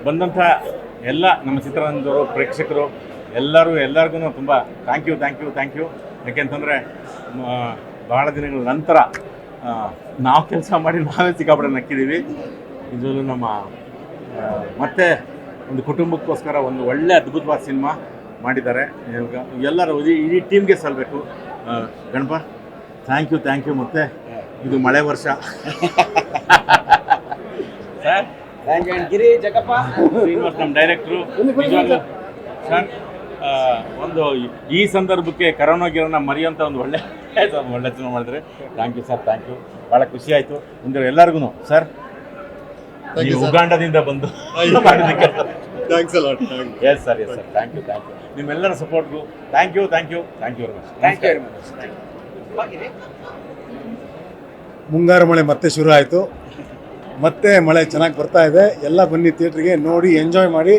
ಬಂದಂಥ ಎಲ್ಲ ನಮ್ಮ ಚಿತ್ರರಂಗದವರು ಪ್ರೇಕ್ಷಕರು ಎಲ್ಲರಿಗೂ ತುಂಬ ಥ್ಯಾಂಕ್ ಯು. ಯಾಕೆಂತಂದರೆ ಬಹಳ ದಿನಗಳ ನಂತರ ನಾವು ಕೆಲಸ ಮಾಡಿ ನಾವೇ ಸಿಕ್ಕಾಪಟ್ಟೆ ನಕ್ಕಿದ್ದೀವಿ. ಇದರಲ್ಲೂ ನಮ್ಮ ಮತ್ತೆ ಒಂದು ಕುಟುಂಬಕ್ಕೋಸ್ಕರ ಒಂದು ಒಳ್ಳೆ ಅದ್ಭುತವಾದ ಸಿನಿಮಾ ಮಾಡಿದ್ದಾರೆ. ಎಲ್ಲರೂ ಇಡೀ ಟೀಮ್ಗೆ ಸಲ್ಲಬೇಕು. Ganapa thank you. ಮತ್ತು ಇದು ಮಳೆ ವರ್ಷ ಸರ್. ಗಿರಿ ಜಗಪ್ಪ ಶ್ರೀನಿವಾಸ್ ನಮ್ಮ ಡೈರೆಕ್ಟ್ರು. ಸರ್ ಒಂದು ಈ ಸಂದರ್ಭಕ್ಕೆ ಕರೋನಾ ಮರೆಯುವಂಥ ಒಂದು ಒಳ್ಳೆ ಸಿನಿಮಾ ಮಾಡಿದ್ರೆ ಥ್ಯಾಂಕ್ ಯು ಸರ್. ಭಾಳ ಖುಷಿ ಆಯಿತು. ಅಂದರೆ ಎಲ್ಲರಿಗೂ ಸರ್ ನೀವು ಉಗಾಂಡದಿಂದ ಬಂದು ಮಾಡಿದ್ದಕ್ಕೆ ಎಸ್ ಸರ್ ಥ್ಯಾಂಕ್ ಯು. ನಿಮ್ಮೆಲ್ಲರ ಸಪೋರ್ಟ್ಗೂ thank you very much. Mungaru Male ಮತ್ತೆ ಶುರು ಆಯಿತು. ಮತ್ತೆ ಮಳೆ ಚೆನ್ನಾಗಿ ಬರ್ತಾ ಇದೆ. ಎಲ್ಲ ಬನ್ನಿ ಥಿಯೇಟ್ರಿಗೆ, ನೋಡಿ ಎಂಜಾಯ್ ಮಾಡಿ.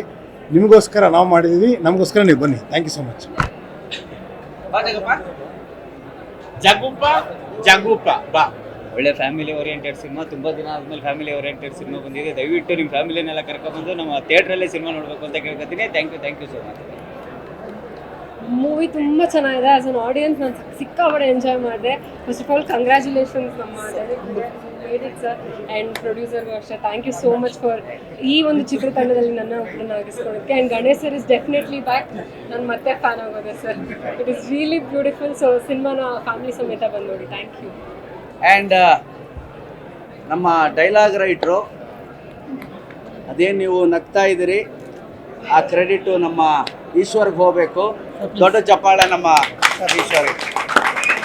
ನಿಮಗೋಸ್ಕರ ನಾವು ಮಾಡಿದ್ದೀವಿ, ನಮಗೋಸ್ಕರ ನೀವು ಬನ್ನಿ. Thank you so much. ಜಗುಪ್ಪ ಬಾ. ಒಳ್ಳೆ ಫ್ಯಾಮಿಲಿ ಓರಿಯೆಂಟೆಡ್ ಸಿನಿಮಾ. ತುಂಬ ದಿನ ಆದಮೇಲೆ ಫ್ಯಾಮಿಲಿ ಓರಿಯೆಂಟೆಡ್ ಸಿನಿಮಾ ಬಂದಿದೆ. ದಯವಿಟ್ಟು ನಿಮ್ಮ ಫ್ಯಾಮಿಲಿನೆಲ್ಲ ಕರ್ಕೊಂಡ್ಬಂದು ನಮ್ಮ ಥಿಯೇಟ್ರಲ್ಲೇ ಸಿನಿಮಾ ನೋಡಬೇಕು ಅಂತ ಕೇಳ್ಕೊತೀನಿ. Thank you so much. Movie ತುಂಬ ಚೆನ್ನಾಗಿದೆ. ಆಸ್ ಅನ್ ಆಡಿಯನ್ಸ್ ನಾನು ಸಿಕ್ಕಾಪಟ್ಟೆ ಎಂಜಾಯ್ ಮಾಡಿದೆ. ಫಸ್ಟ್ ಆಫ್ ಆಲ್ ಕಂಗ್ರ್ಯಾಚುಲೇಷನ್ಸ್ ನಮ್ಮ ಮೇಡಿಟ್ ಸರ್ ಆ್ಯಂಡ್ ಪ್ರೊಡ್ಯೂಸರ್ಗೂ ಅಷ್ಟೇ. Thank you so much for ಈ ಒಂದು ಚಿತ್ರತಂಡದಲ್ಲಿ ನನ್ನ ಒಬ್ಬರನ್ನಾಗಿಸ್ಕೊಳ್ಳೋಕ್ಕೆ. And Ganesh sir is definitely back. ನಾನು ಮತ್ತೆ ಫ್ಯಾನ್ ಆಗೋದೆ sir. It is really beautiful. So ಸಿನಿಮಾನ ಫ್ಯಾಮಿಲಿ ಸಮೇತ ಬಂದು ನೋಡಿ. Thank you. ಆ್ಯಂಡ್ ನಮ್ಮ ಡೈಲಾಗ್ ರೈಟ್ರು, ಅದೇನು ನೀವು ನಗ್ತಾ ಇದ್ದೀರಿ, ಆ ಕ್ರೆಡಿಟು ನಮ್ಮ ಈಶ್ವರ್ಗೆ ಹೋಗಬೇಕು. ದೊಡ್ಡ ಚಪ್ಪಾಳೆ ನಮ್ಮ Ishwar.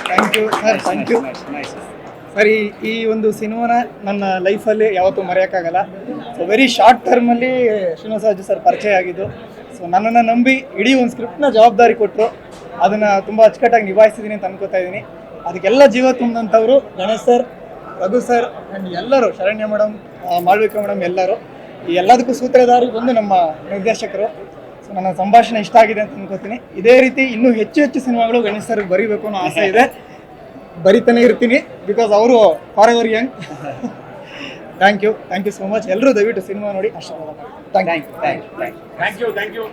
Thank you sir. Thank you sir. ಈ ಒಂದು ಸಿನಿಮಾನ ನನ್ನ ಲೈಫಲ್ಲಿ ಯಾವತ್ತೂ ಮರೆಯೋಕ್ಕಾಗಲ್ಲ. ಸೊ ವೆರಿ ಶಾರ್ಟ್ ಟರ್ಮಲ್ಲಿ ಶ್ರೀನಿವಾಸ ಸರ್ ಪರಿಚಯ ಆಗಿದ್ದು. ಸೊ ನನ್ನನ್ನು ನಂಬಿ ಇಡೀ ಒಂದು ಸ್ಕ್ರಿಪ್ಟ್ನ ಜವಾಬ್ದಾರಿ ಕೊಟ್ಟರು. ಅದನ್ನು ತುಂಬ ಅಚ್ಚುಕಟ್ಟಾಗಿ ನಿಭಾಯಿಸಿದ್ದೀನಿ ಅಂತ ಅನ್ಕೋತಾ ಇದ್ದೀನಿ. ಅದಕ್ಕೆಲ್ಲ ಜೀವ ತುಂಬಿದಂಥವ್ರು Ganesh sir, Raghu sir and ಎಲ್ಲರೂ, ಶರಣ್ಯ ಮೇಡಮ್, ಮಾಳ್ವಿಕಾ ಮೇಡಮ್, ಎಲ್ಲರೂ. ಈ ಎಲ್ಲದಕ್ಕೂ ಸೂತ್ರಧಾರಿ ಬಂದು ನಮ್ಮ ನಿರ್ದೇಶಕರು. ಸೊ ನನ್ನ ಸಂಭಾಷಣೆ ಇಷ್ಟ ಆಗಿದೆ ಅಂತ ಅನ್ಕೋತೀನಿ. ಇದೇ ರೀತಿ ಇನ್ನೂ ಹೆಚ್ಚು ಸಿನಿಮಾಗಳು ಗಣೇಶ್ ಸರ್ ಬರೀಬೇಕು ಅನ್ನೋ ಆಸೆ ಇದೆ. ಬರಿತಾನೆ ಇರ್ತೀನಿ, ಬಿಕಾಸ್ ಅವರು for ever young. Thank you so much. ಎಲ್ಲರೂ ದಯವಿಟ್ಟು ಸಿನಿಮಾ ನೋಡಿ ಆಶೀರ್ವಾದ ಮಾಡಿ. Thank you.